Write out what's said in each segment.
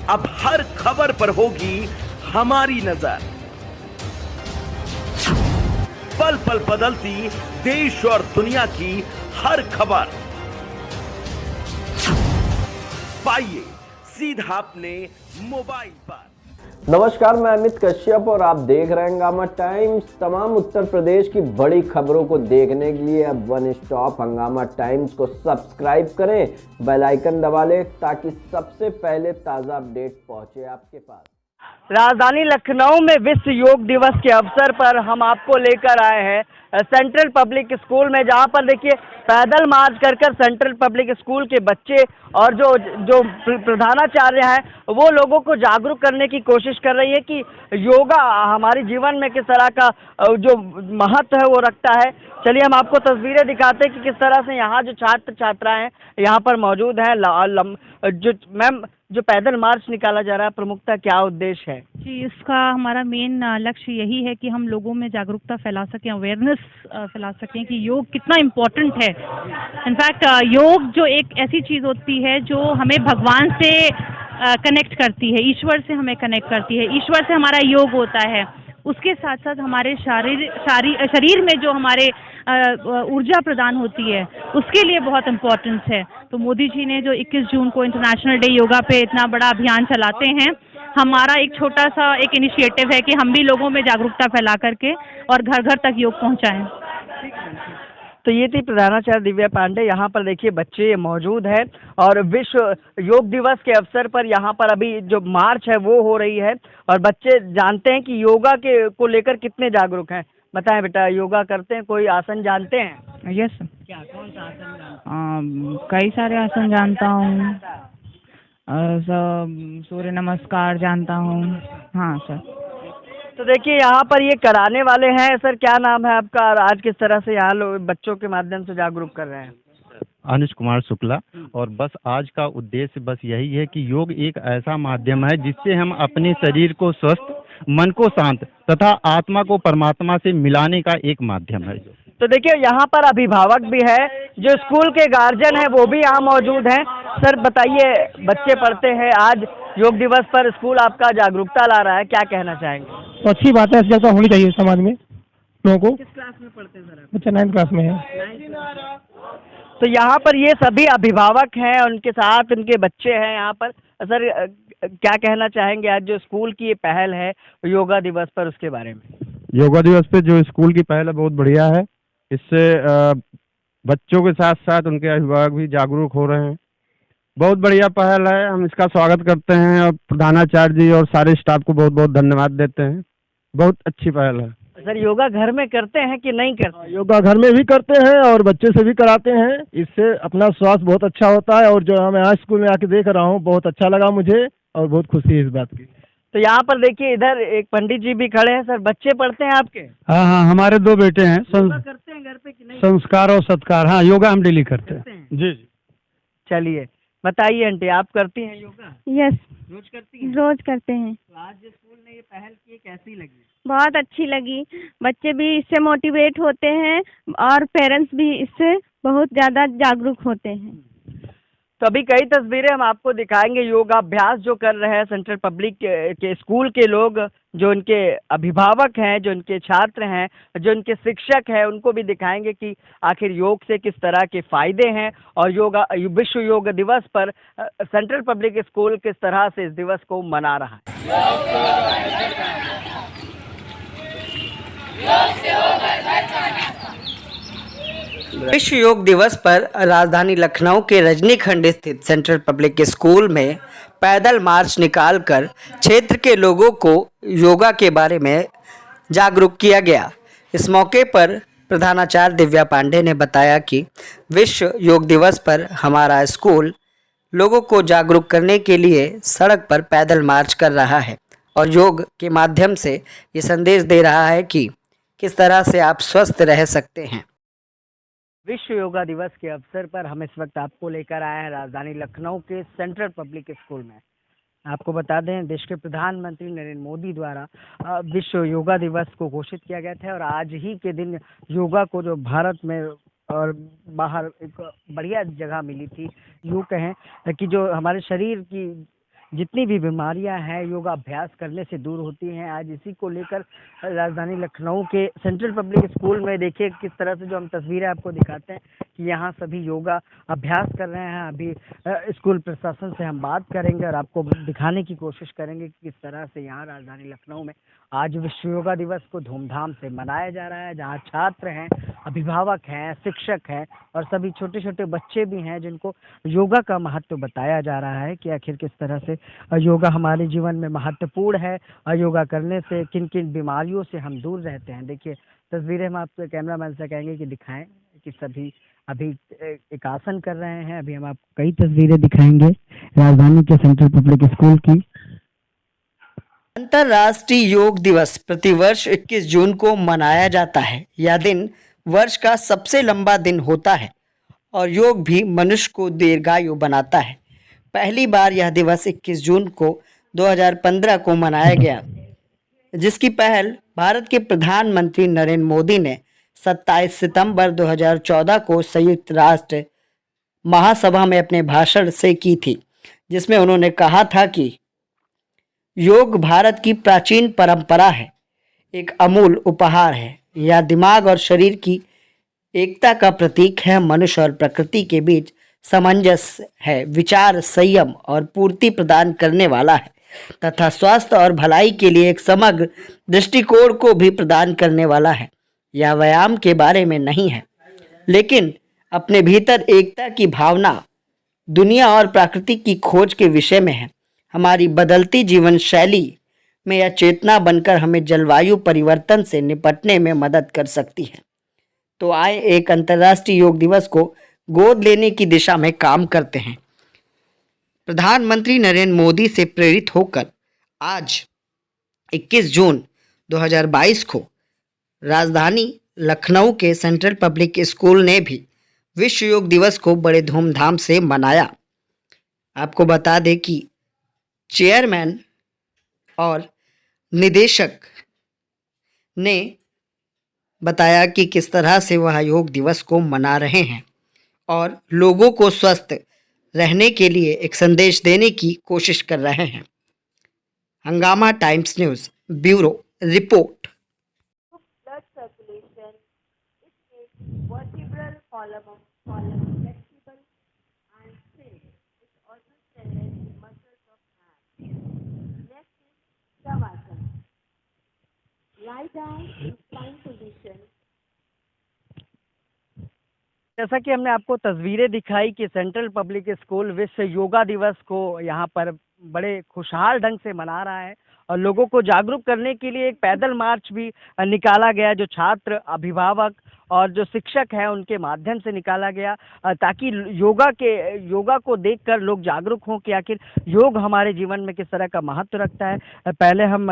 अब हर खबर पर होगी हमारी नजर। पल पल बदलती देश और दुनिया की हर खबर पाइए सीधा अपने मोबाइल पर। नमस्कार, मैं अमित कश्यप और आप देख रहे हैं हंगामा टाइम्स। तमाम उत्तर प्रदेश की बड़ी खबरों को देखने के लिए अब वन स्टॉप हंगामा टाइम्स को सब्सक्राइब करें, बेल आइकन दबा लें ताकि सबसे पहले ताज़ा अपडेट पहुंचे आपके पास। राजधानी लखनऊ में विश्व योग दिवस के अवसर पर हम आपको लेकर आए हैं सेंट्रल पब्लिक स्कूल में, जहां पर देखिए पैदल मार्च कर सेंट्रल पब्लिक स्कूल के बच्चे और जो प्रधानाचार्य हैं वो लोगों को जागरूक करने की कोशिश कर रही है कि योगा हमारे जीवन में किस तरह का जो महत्व है वो रखता है। चलिए हम आपको तस्वीरें दिखाते हैं कि किस तरह से यहाँ जो छात्र छात्राएं यहाँ पर मौजूद हैं। जो मैम, जो पैदल मार्च निकाला जा रहा है, प्रमुखता क्या उद्देश्य है जी? इसका हमारा मेन लक्ष्य यही है कि हम लोगों में जागरूकता फैला सकें, अवेयरनेस फैला सकें कि योग कितना इम्पोर्टेंट है। इनफैक्ट योग जो एक ऐसी चीज़ होती है जो हमें भगवान से कनेक्ट करती है, ईश्वर से हमें कनेक्ट करती है, ईश्वर से हमारा योग होता है। उसके साथ साथ हमारे शरीर में जो हमारे ऊर्जा प्रदान होती है उसके लिए बहुत इम्पोर्टेंस है। तो मोदी जी ने जो 21 जून को इंटरनेशनल डे योगा पे इतना बड़ा अभियान चलाते हैं, हमारा एक छोटा सा एक इनिशिएटिव है कि हम भी लोगों में जागरूकता फैला करके और घर घर तक योग पहुंचाएं। तो ये थी प्रधानाचार्य दिव्या पांडे। यहाँ पर देखिए बच्चे मौजूद हैं और विश्व योग दिवस के अवसर पर यहाँ पर अभी जो मार्च है वो हो रही है और बच्चे जानते हैं कि योगा के को लेकर कितने जागरूक हैं। बताएं बेटा, योगा करते हैं, कोई आसन जानते हैं? यस। क्या, कौन सा आसन? कई सारे आसन जानता हूँ, सूर्य नमस्कार जानता हूँ। हाँ सर। तो देखिए यहाँ पर ये कराने वाले हैं। सर क्या नाम है आपका और आज किस तरह से यहाँ लोग बच्चों के माध्यम से जागरूक कर रहे हैं? अनुज कुमार शुक्ला। और बस आज का उद्देश्य बस यही है कि योग एक ऐसा माध्यम है जिससे हम अपने शरीर को स्वस्थ, मन को शांत तथा आत्मा को परमात्मा से मिलाने का एक माध्यम है। तो देखिए यहाँ पर अभिभावक भी है, जो स्कूल के गार्जियन हैं वो भी यहाँ मौजूद हैं। सर बताइए, बच्चे पढ़ते हैं, आज योग दिवस पर स्कूल आपका जागरूकता ला रहा है, क्या कहना चाहेंगे? तो अच्छी बात है, ऐसी होनी चाहिए समाज में लोगों को। किस क्लास में पढ़ते हैं सर आप? बच्चा 9th क्लास में है। तो यहाँ पर ये सभी अभिभावक हैं, उनके साथ उनके बच्चे हैं यहाँ पर। सर क्या कहना चाहेंगे आज जो स्कूल की ये पहल है योगा दिवस पर, उसके बारे में? योगा दिवस पे जो स्कूल की पहल है बहुत बढ़िया है। इससे बच्चों के साथ साथ उनके अभिभावक भी जागरूक हो रहे हैं। बहुत बढ़िया पहल है, हम इसका स्वागत करते हैं और प्रधानाचार्य जी और सारे स्टाफ को बहुत बहुत धन्यवाद देते हैं। बहुत अच्छी पहल है। सर योगा घर में करते हैं कि नहीं करते? योगा घर में भी करते हैं और बच्चे से भी कराते हैं। इससे अपना स्वास्थ्य बहुत अच्छा होता है और जो मैं आज स्कूल में आके देख रहा हूँ बहुत अच्छा लगा मुझे और बहुत खुशी है इस बात की। तो यहाँ पर देखिए इधर एक पंडित जी भी खड़े हैं। सर बच्चे पढ़ते हैं आपके? हाँ हाँ, हमारे 2 बेटे हैं। योगा करते हैं घर पे कि नहीं? संस्कार और सत्कार, हाँ योगा हम डेली करते हैं। जी जी। चलिए बताइए आंटी, आप करती हैं योगा? यस, रोज करती हैं? रोज करते हैं। तो आज जो स्कूल ने ये पहल की कैसी लगी? बहुत अच्छी लगी। बच्चे भी इससे मोटिवेट होते हैं और पेरेंट्स भी इससे बहुत ज़्यादा जागरूक होते हैं। तो अभी कई तस्वीरें हम आपको दिखाएंगे योगाभ्यास जो कर रहे हैं सेंट्रल पब्लिक के स्कूल के लोग, जो इनके अभिभावक हैं, जो इनके छात्र हैं, जो इनके शिक्षक हैं, उनको भी दिखाएंगे कि आखिर योग से किस तरह के फायदे हैं और विश्व योग दिवस पर सेंट्रल पब्लिक स्कूल किस तरह से इस दिवस को मना रहा है। विश्व योग दिवस पर राजधानी लखनऊ के रजनीखंड स्थित सेंट्रल पब्लिक स्कूल में पैदल मार्च निकालकर क्षेत्र के लोगों को योगा के बारे में जागरूक किया गया। इस मौके पर प्रधानाचार्य दिव्या पांडे ने बताया कि विश्व योग दिवस पर हमारा स्कूल लोगों को जागरूक करने के लिए सड़क पर पैदल मार्च कर रहा है और योग के माध्यम से ये संदेश दे रहा है कि किस तरह से आप स्वस्थ रह सकते हैं। विश्व योगा दिवस के अवसर पर हम इस वक्त आपको लेकर आए हैं राजधानी लखनऊ के सेंट्रल पब्लिक स्कूल में। आपको बता दें, देश के प्रधानमंत्री नरेंद्र मोदी द्वारा विश्व योगा दिवस को घोषित किया गया था और आज ही के दिन योगा को जो भारत में और बाहर एक बढ़िया जगह मिली थी, यूँ कहें कि जो हमारे शरीर की जितनी भी बीमारियां हैं योगाभ्यास करने से दूर होती हैं। आज इसी को लेकर राजधानी लखनऊ के सेंट्रल पब्लिक स्कूल में देखिए किस तरह से जो हम तस्वीरें आपको दिखाते हैं कि यहाँ सभी योगा अभ्यास कर रहे हैं। अभी स्कूल प्रशासन से हम बात करेंगे और आपको दिखाने की कोशिश करेंगे कि किस तरह से यहाँ राजधानी लखनऊ में आज विश्व योगा दिवस को धूमधाम से मनाया जा रहा है, जहाँ छात्र हैं, अभिभावक हैं, शिक्षक हैं और सभी छोटे छोटे बच्चे भी हैं जिनको योगा का महत्व बताया जा रहा है कि आखिर किस तरह से योगा हमारे जीवन में महत्वपूर्ण है और योगा करने से किन किन बीमारियों से हम दूर रहते हैं। देखिए तस्वीरें हम आपके कैमरामैन से कहेंगे कि दिखाएं कि सभी अभी एक आसन कर रहे हैं। अभी हम आपको कई तस्वीरें दिखाएंगे राजधानी के सेंट्रल पब्लिक स्कूल की। अंतर्राष्ट्रीय योग दिवस प्रतिवर्ष 21 जून को मनाया जाता है। यह दिन वर्ष का सबसे लंबा दिन होता है और योग भी मनुष्य को दीर्घायु बनाता है। पहली बार यह दिवस 21 जून को 2015 को मनाया गया, जिसकी पहल भारत के प्रधानमंत्री नरेंद्र मोदी ने 27 सितंबर 2014 को संयुक्त राष्ट्र महासभा में अपने भाषण से की थी, जिसमें उन्होंने कहा था कि योग भारत की प्राचीन परंपरा है, एक अमूल उपहार है। यह दिमाग और शरीर की एकता का प्रतीक है, मनुष्य और प्रकृति के बीच सामंजस्य है, विचार संयम और पूर्ति प्रदान करने वाला है तथा स्वास्थ्य और भलाई के लिए एक समग्र दृष्टिकोण को भी प्रदान करने वाला है। यह व्यायाम के बारे में नहीं है, लेकिन अपने भीतर एकता की भावना, दुनिया और प्रकृति की खोज के विषय में है। हमारी बदलती जीवन शैली में यह चेतना बनकर हमें जलवायु परिवर्तन से निपटने में मदद कर सकती है। तो आए एक अंतर्राष्ट्रीय योग दिवस को गोद लेने की दिशा में काम करते हैं। प्रधानमंत्री नरेंद्र मोदी से प्रेरित होकर आज 21 जून 2022 को राजधानी लखनऊ के सेंट्रल पब्लिक स्कूल ने भी विश्व योग दिवस को बड़े धूमधाम से मनाया। आपको बता दें कि चेयरमैन और निदेशक ने बताया कि किस तरह से वह योग दिवस को मना रहे हैं और लोगों को स्वस्थ रहने के लिए एक संदेश देने की कोशिश कर रहे हैं। हंगामा times news bureau report. Blood circulation, it makes vertebral column flexible and thin. It also strengthens the muscles of hands. Next is Shavasana. Lie down in spine position. जैसा कि हमने आपको तस्वीरें दिखाई कि सेंट्रल पब्लिक स्कूल विश्व योगा दिवस को यहाँ पर बड़े खुशहाल ढंग से मना रहा है और लोगों को जागरूक करने के लिए एक पैदल मार्च भी निकाला गया, जो छात्र, अभिभावक और जो शिक्षक हैं उनके माध्यम से निकाला गया, ताकि योगा को देखकर लोग जागरूक हों कि आखिर योग हमारे जीवन में किस तरह का महत्व रखता है। पहले हम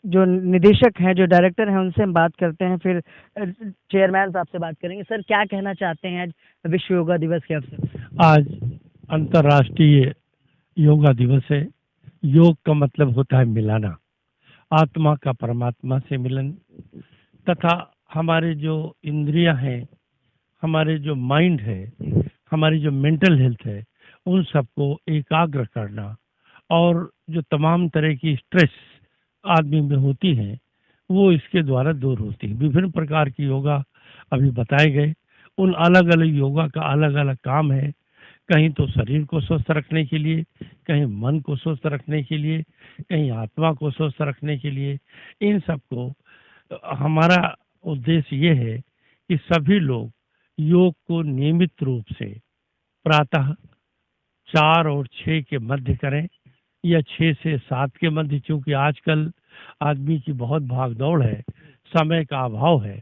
जो निदेशक हैं, जो डायरेक्टर हैं, उनसे हम बात करते हैं, फिर चेयरमैन साहब से बात करेंगे। सर, क्या कहना चाहते हैं आज विश्व योगा दिवस के अवसर पर? आज अंतर्राष्ट्रीय योगा दिवस है। योग का मतलब होता है मिलाना, आत्मा का परमात्मा से मिलन, तथा हमारे जो इंद्रियां हैं, हमारे जो माइंड है, हमारी जो मेंटल हेल्थ है, उन सबको एकाग्र करना और जो तमाम तरह की स्ट्रेस आदमी में होती है वो इसके द्वारा दूर होती है। विभिन्न प्रकार की योगा अभी बताए गए, उन अलग अलग योगा का अलग अलग काम है। कहीं तो शरीर को स्वस्थ रखने के लिए, कहीं मन को स्वस्थ रखने के लिए, कहीं आत्मा को स्वस्थ रखने के लिए। इन सबको हमारा उद्देश्य ये है कि सभी लोग योग को नियमित रूप से प्रातः 4 और 6 के मध्य करें या 6 से 7 के मध्य, क्योंकि आजकल आदमी की बहुत भागदौड़ है, समय का अभाव है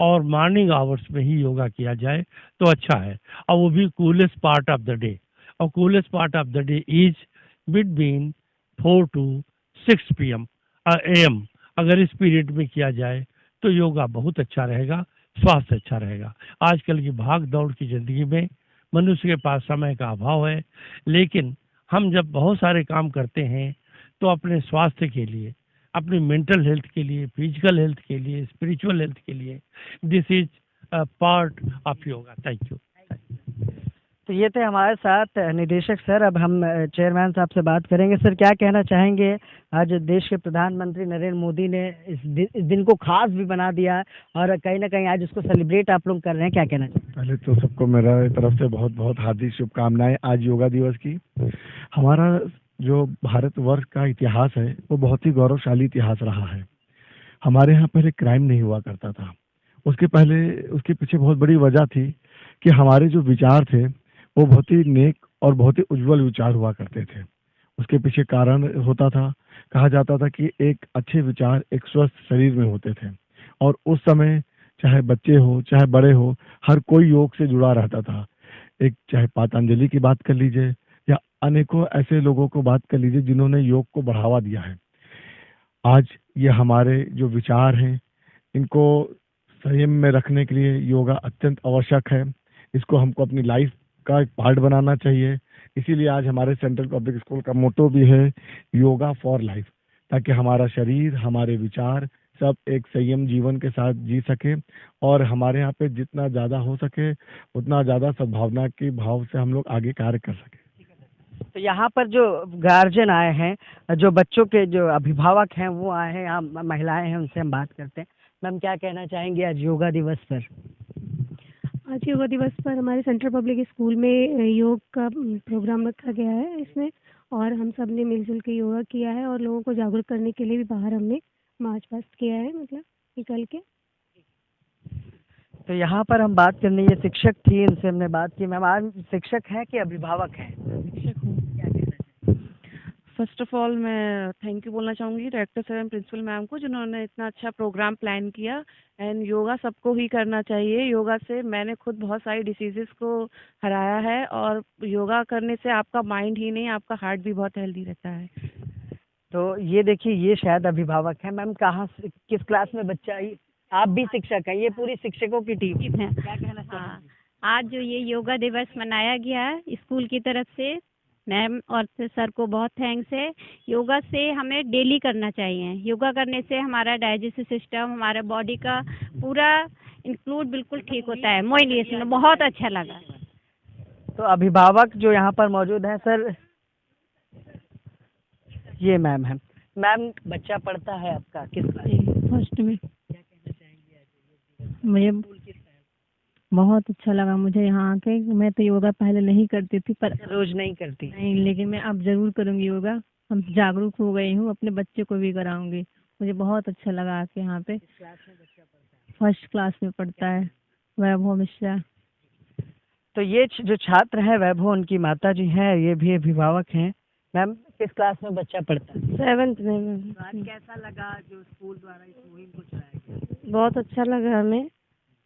और मॉर्निंग आवर्स में ही योगा किया जाए तो अच्छा है। और वो भी coolest part of the day, और coolest part of the day is between 4 to 6 PM AM। अगर इस पीरियड में किया जाए तो योगा बहुत अच्छा रहेगा, स्वास्थ्य अच्छा रहेगा। आजकल की भाग दौड़ की ज़िंदगी में मनुष्य के पास समय का अभाव है, लेकिन हम जब बहुत सारे काम करते हैं तो अपने स्वास्थ्य के लिए, अपनी मेंटल हेल्थ के लिए, फिजिकल हेल्थ के लिए, स्पिरिचुअल हेल्थ के लिए, this is a part of yoga. Thank you. तो ये थे हमारे साथ निदेशक सर। अब हम चेयरमैन साहब से बात करेंगे। सर, क्या कहना चाहेंगे, आज देश के प्रधानमंत्री नरेंद्र मोदी ने इस दिन को खास भी बना दिया है और कहीं ना कहीं आज उसको सेलिब्रेट आप लोग कर रहे हैं, क्या कहना चाहेंगे? पहले तो सबको मेरा तरफ से बहुत बहुत हार्दिक शुभकामनाएं आज योगा दिवस की। हमारा जो भारतवर्ष का इतिहास है वो बहुत ही गौरवशाली इतिहास रहा है। हमारे यहाँ पहले क्राइम नहीं हुआ करता था। उसके पीछे बहुत बड़ी वजह थी कि हमारे जो विचार थे वो बहुत ही नेक और बहुत ही उज्जवल विचार हुआ करते थे। उसके पीछे कारण होता था, कहा जाता था कि एक अच्छे विचार एक स्वस्थ शरीर में होते थे, और उस समय चाहे बच्चे हो चाहे बड़े हो, हर कोई योग से जुड़ा रहता था। एक चाहे पतंजलि की बात कर लीजिए या अनेकों ऐसे लोगों को बात कर लीजिए जिन्होंने योग को बढ़ावा दिया है। आज ये हमारे जो विचार हैं इनको संयम में रखने के लिए योगा अत्यंत आवश्यक है। इसको हमको अपनी लाइफ का एक पार्ट बनाना चाहिए। इसीलिए आज हमारे सेंट्रल पब्लिक स्कूल का मोटो भी है योगा फॉर लाइफ, ताकि हमारा शरीर, हमारे विचार सब एक संयम जीवन के साथ जी सके और हमारे यहाँ पे जितना ज़्यादा हो सके उतना ज़्यादा सद्भावना के भाव से हम लोग आगे कार्य कर सके। तो यहाँ पर जो गार्जियन आए हैं, जो बच्चों के जो अभिभावक हैं वो आए हैं, यहाँ महिलाएं हैं, उनसे हम बात करते हैं। मैम, क्या कहना चाहेंगे आज योगा दिवस पर? आज योगा दिवस पर हमारे सेंट्रल पब्लिक स्कूल में योग का प्रोग्राम रखा गया है इसमें, और हम सब ने मिलजुल के योगा किया है और लोगों को जागरूक करने के लिए भी बाहर हमने मार्च पास्ट किया है, मतलब निकल के। तो यहाँ पर हम बात करने, ये शिक्षक थी, इनसे हमने बात की। मैम, आज शिक्षक हैं कि अभिभावक हैं? शिक्षक हूँ। फर्स्ट ऑफ ऑल मैं थैंक यू बोलना चाहूँगी director sir and principal ma'am को, जिन्होंने इतना अच्छा प्रोग्राम प्लान किया। एंड योगा सबको ही करना चाहिए। योगा से मैंने खुद बहुत सारी डिसीजेस को हराया है, और योगा करने से आपका माइंड ही नहीं, आपका हार्ट भी बहुत हेल्दी रहता है। तो ये देखिए, ये शायद अभिभावक हैं। मैम, कहाँ से, किस क्लास में बच्चा है? आप भी शिक्षक हैं? ये पूरी शिक्षकों की टीम है। क्या कहना चाहेंगे? आज जो ये योगा दिवस मनाया गया है स्कूल की तरफ से, मैम और सर को बहुत थैंक्स है। योगा से हमें डेली करना चाहिए। योगा करने से हमारा डाइजेस्टिव सिस्टम, हमारा बॉडी का पूरा इंक्लूड बिल्कुल ठीक होता है। मोइलिएशन बहुत अच्छा लगा। तो अभिभावक जो यहाँ पर मौजूद हैं, सर ये मैम है। मैम, बच्चा पढ़ता है आपका किस क्लास? फर्स्ट में। क्या कहना चाहेंगे? मुझे बहुत अच्छा लगा मुझे यहाँ आके। मैं तो योगा पहले नहीं करती थी, पर रोज नहीं करती? नहीं, लेकिन मैं अब जरूर करूँगी योगा। हम जागरूक हो गई हूँ, अपने बच्चे को भी कराऊंगी। मुझे बहुत अच्छा लगा आके यहाँ पे। क्लास में बच्चा पढ़ता है? फर्स्ट क्लास में पढ़ता है, वैभव मिश्रा। तो ये जो छात्र है वैभव, उनकी माता जी हैं, ये भी अभिभावक हैं। मैम, किस क्लास में बच्चा पढ़ता है? 7th में। आज कैसा लगा जो स्कूल द्वारा इस मुहिम को चलाया गया? बहुत अच्छा लगा हमें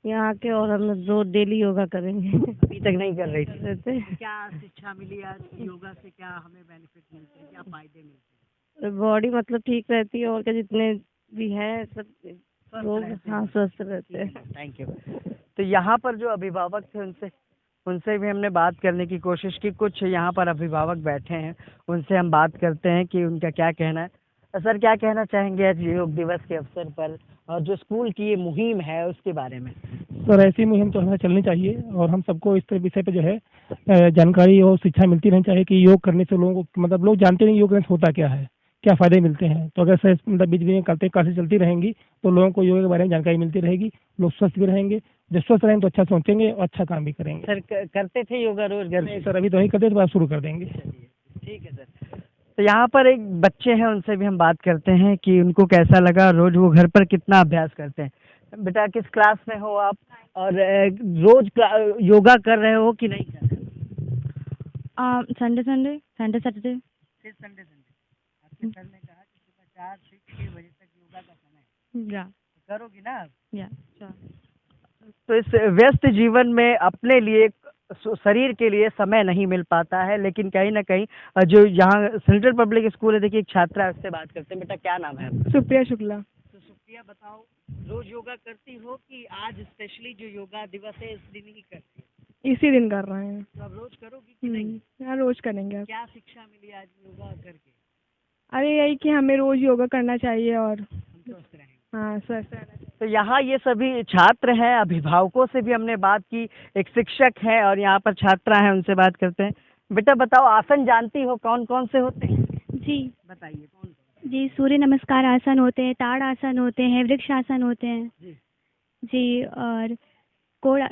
यहाँ के, और हम रोज डेली योगा करेंगे। अभी तक नहीं कर रही थी। क्या शिक्षा मिली आज योगा से? क्या हमें बेनिफिट मिलते हैं, क्या फायदे मिलते हैं? बॉडी मतलब ठीक रहती है, और क्या जितने भी हैं सब लोग हाँ स्वस्थ रहते हैं। Thank you. तो यहाँ पर जो अभिभावक थे उनसे भी हमने बात करने की कोशिश की। कुछ यहाँ पर अभिभावक बैठे हैं, उनसे हम बात करते हैं कि उनका क्या कहना है। सर, क्या कहना चाहेंगे आज योग दिवस के अवसर पर, और जो स्कूल की ये मुहिम है उसके बारे में? सर, ऐसी मुहिम तो हमें चलनी चाहिए, और हम सबको इस विषय पे जो है जानकारी और शिक्षा मिलती रहनी चाहिए कि योग करने से लोगों को, मतलब लोग जानते नहीं योग करने से होता क्या है, क्या फ़ायदे मिलते हैं। तो अगर सर मतलब बीच में करते क्लासेस चलती रहेंगी तो लोगों को योग के बारे में जानकारी मिलती रहेगी, लोग स्वस्थ भी रहेंगे। जब स्वस्थ रहेंगे तो अच्छा सोचेंगे और अच्छा काम भी करेंगे। सर, करते थे योगा रोज घर में? सर, अभी तो नहीं करते, तो आप शुरू कर देंगे। ठीक है सर। तो यहाँ पर एक बच्चे हैं, उनसे भी हम बात करते हैं कि उनको कैसा लगा, रोज वो घर पर कितना अभ्यास करते हैं। बेटा, किस क्लास में हो आप, और रोज योगा कर रहे हो कि नहीं कर रहे हो? Sunday Saturday. फिर संडे आपके सर ने कहा कि सुबह 4 से 6 बजे तक योगा का समय है। या तो करोगी ना आप? या तो इस व्यस्त जीवन में अपने लिए, शरीर के लिए समय नहीं मिल पाता है, लेकिन कहीं ना कहीं जो यहाँ सेंट्रल पब्लिक स्कूल है, देखिए एक छात्रा है, उससे बात करते हैं। बेटा, क्या नाम है आपका? सुप्रिया शुक्ला। तो सुप्रिया, बताओ, रोज योगा करती हो कि आज स्पेशली जो योगा दिवस है इस दिन ही करती हो? इसी दिन कर रहे हैं। तो अब रोज करोगी कि नहीं? हाँ, रोज करेंगे। क्या शिक्षा मिली आज योगा करके? अरे यही कि हमें रोज योगा करना चाहिए और हम स्वस्थ रहेंगे। हाँ स्वस्थ रहना चाहिए। तो यहाँ ये सभी छात्र हैं, अभिभावकों से भी हमने बात की, एक शिक्षक हैं और यहाँ पर छात्रा हैं, उनसे बात करते हैं। बेटा बताओ, आसन जानती हो कौन कौन से होते हैं? जी बताइए कौन? जी, सूर्य नमस्कार आसन होते हैं, ताड़ आसन होते हैं, वृक्ष आसन होते हैं जी, और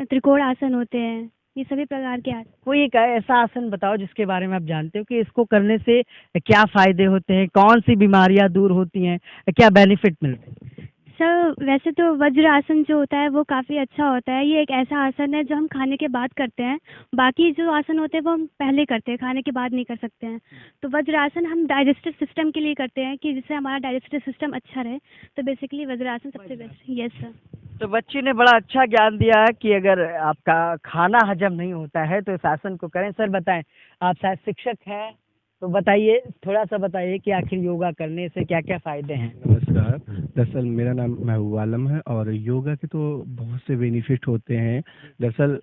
त्रिकोण आसन होते हैं, ये सभी प्रकार के आसन। कोई एक ऐसा आसन बताओ जिसके बारे में आप जानते हो कि इसको करने से क्या फायदे होते हैं, कौन सी बीमारियां दूर होती हैं, क्या बेनिफिट मिलते हैं? सर वैसे तो वज्र आसन जो होता है वो काफ़ी अच्छा होता है। ये एक ऐसा आसन है जो हम खाने के बाद करते हैं, बाकी जो आसन होते हैं वो हम पहले करते हैं, खाने के बाद नहीं कर सकते हैं। तो वज्र आसन हम डाइजेस्टिव सिस्टम के लिए करते हैं कि जिससे हमारा डाइजेस्टिव सिस्टम अच्छा रहे, तो बेसिकली वज्र आसन सबसे बेस्ट। Yes sir. तो बच्ची ने बड़ा अच्छा ज्ञान दिया है कि अगर आपका खाना हजम नहीं होता है तो इस आसन को करें। सर बताएं, आप शायद शिक्षक हैं, तो बताइए, थोड़ा सा बताइए कि आखिर योगा करने से क्या क्या फायदे हैं? नमस्कार। दरअसल मेरा नाम महबूब आलम है और योगा के तो बहुत से बेनिफिट होते हैं। दरअसल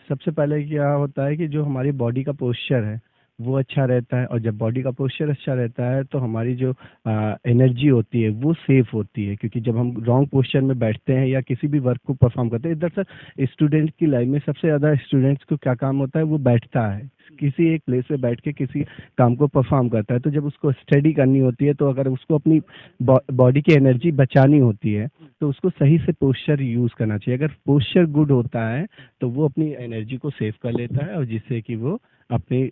सबसे पहले क्या होता है कि जो हमारी बॉडी का पोस्चर है वो अच्छा रहता है, और जब बॉडी का पोस्चर अच्छा रहता है तो हमारी जो एनर्जी होती है वो सेफ होती है, क्योंकि जब हम रॉन्ग पोस्चर में बैठते हैं या किसी भी वर्क को परफॉर्म करते हैं, दरअसल स्टूडेंट की लाइफ में सबसे ज़्यादा स्टूडेंट्स को क्या काम होता है, वो बैठता है, किसी एक प्लेस पे बैठ के किसी काम को परफॉर्म करता है। तो जब उसको स्टडी करनी होती है, तो अगर उसको अपनी बॉडी की एनर्जी बचानी होती है तो उसको सही से पोस्चर यूज़ करना चाहिए। अगर पोस्चर गुड होता है तो वो अपनी एनर्जी को सेव कर लेता है, और जिससे कि वो अपनी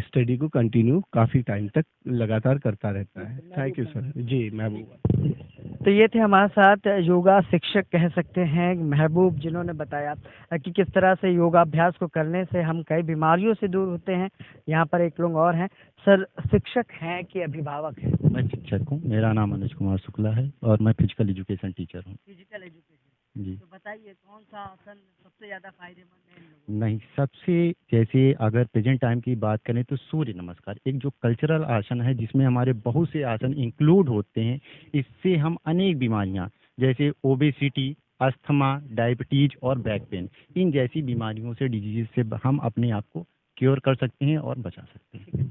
स्टडी को कंटिन्यू काफ़ी टाइम तक लगातार करता रहता है। Thank you sir. जी महबूब। तो ये थे हमारे साथ योगा शिक्षक कह सकते हैं महबूब, जिन्होंने बताया कि किस तरह से योगाभ्यास को करने से हम कई बीमारियों से दूर होते हैं। यहाँ पर एक लोग और हैं। सर शिक्षक हैं कि अभिभावक हैं? मैं शिक्षक हूँ, मेरा नाम अनुज कुमार शुक्ला है और मैं फिजिकल एजुकेशन टीचर हूँ। फिजिकल एजुकेशन जी। तो बताइए कौन सा आसन सबसे ज़्यादा फायदेमंद है इन लोगों को? नहीं, सबसे जैसे अगर प्रेजेंट टाइम की बात करें तो सूर्य नमस्कार एक जो कल्चरल आसन है जिसमें हमारे बहुत से आसन इंक्लूड होते हैं। इससे हम अनेक बीमारियां जैसे ओबेसिटी, अस्थमा, डायबिटीज और बैक पेन, इन जैसी बीमारियों से, डिजीज से हम अपने आप को क्योर कर सकते हैं और बचा सकते हैं।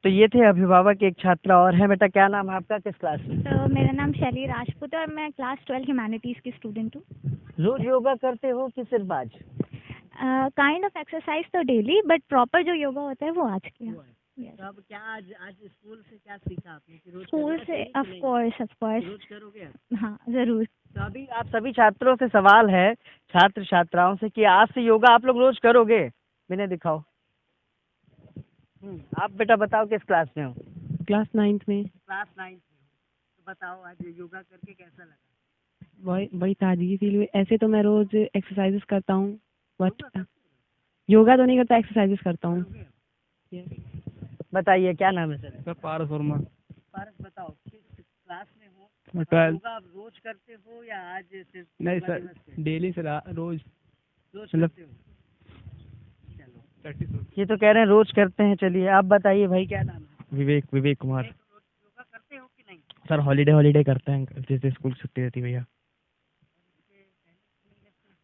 तो ये थे अभिभावक, एक छात्रा और है। बेटा क्या नाम है आपका, किस क्लास में? तो मेरा नाम शैली राजपूत है और मैं क्लास 12 ह्यूमैनिटीज़ की स्टूडेंट हूँ। रोज योगा करते हो कि सिर्फ आज? काइंड ऑफ एक्सरसाइज तो डेली, बट प्रॉपर जो योगा होता है वो आज किया। तो अब क्या आज स्कूल से क्या सीखा आपने कि रोज स्कूल से ऑफ कोर्स रोज करोगे? हाँ ज़रूर। तो अभी आप सभी छात्रों से सवाल है, छात्र छात्राओं से, कि आज से योगा आप लोग रोज करोगे? मैंने दिखाओ। आप बेटा बताओ किस क्लास में हो? क्लास 9th में। क्लास 9th में हो। तो बताओ आज योगा करके कैसा लगा? वही ताजगी फील हुई। ऐसे तो मैं रोज एक्सरसाइजेस करता हूँ, बट योगा तो नहीं करता, एक्सरसाइजेस करता हूँ। बताइए क्या नाम है सर? पारस वर्मा। पारस बताओ किस क्लास में हो? मैं 12। योगा आप रोज करते हो या आज सिर्फ? नहीं सर, डेली से रोज करते हो? ये तो कह रहे हैं रोज करते हैं। चलिए आप बताइए भाई क्या नाम है? विवेक कुमार। योगा करते हो कि नहीं? सर हॉलीडे करते हैं, जैसे स्कूल छुट्टी रहती है भैया,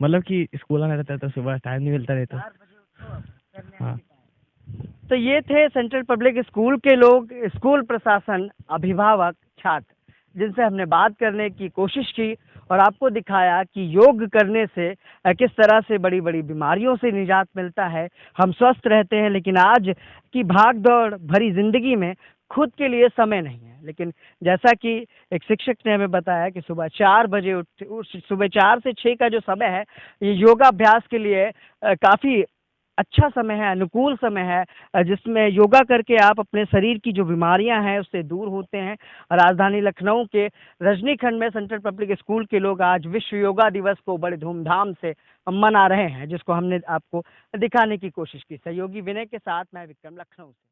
मतलब कि स्कूल आना रहता है तो सुबह टाइम नहीं मिलता रहता। हाँ। तो ये थे सेंट्रल पब्लिक स्कूल के लोग, स्कूल प्रशासन, अभिभावक, छात्र, जिनसे हमने बात करने की कोशिश की और आपको दिखाया कि योग करने से किस तरह से बड़ी बड़ी बीमारियों से निजात मिलता है, हम स्वस्थ रहते हैं। लेकिन आज की भाग दौड़ भरी जिंदगी में खुद के लिए समय नहीं है। लेकिन जैसा कि एक शिक्षक ने हमें बताया कि सुबह 4 बजे सुबह 4 से 6 का जो समय है, ये योगाभ्यास के लिए काफ़ी अच्छा समय है, अनुकूल समय है, जिसमें योगा करके आप अपने शरीर की जो बीमारियां हैं उससे दूर होते हैं। राजधानी लखनऊ के रजनीखंड में सेंट्रल पब्लिक स्कूल के लोग आज विश्व योगा दिवस को बड़े धूमधाम से मना रहे हैं, जिसको हमने आपको दिखाने की कोशिश की। सहयोगी विनय के साथ मैं विक्रम, लखनऊ से।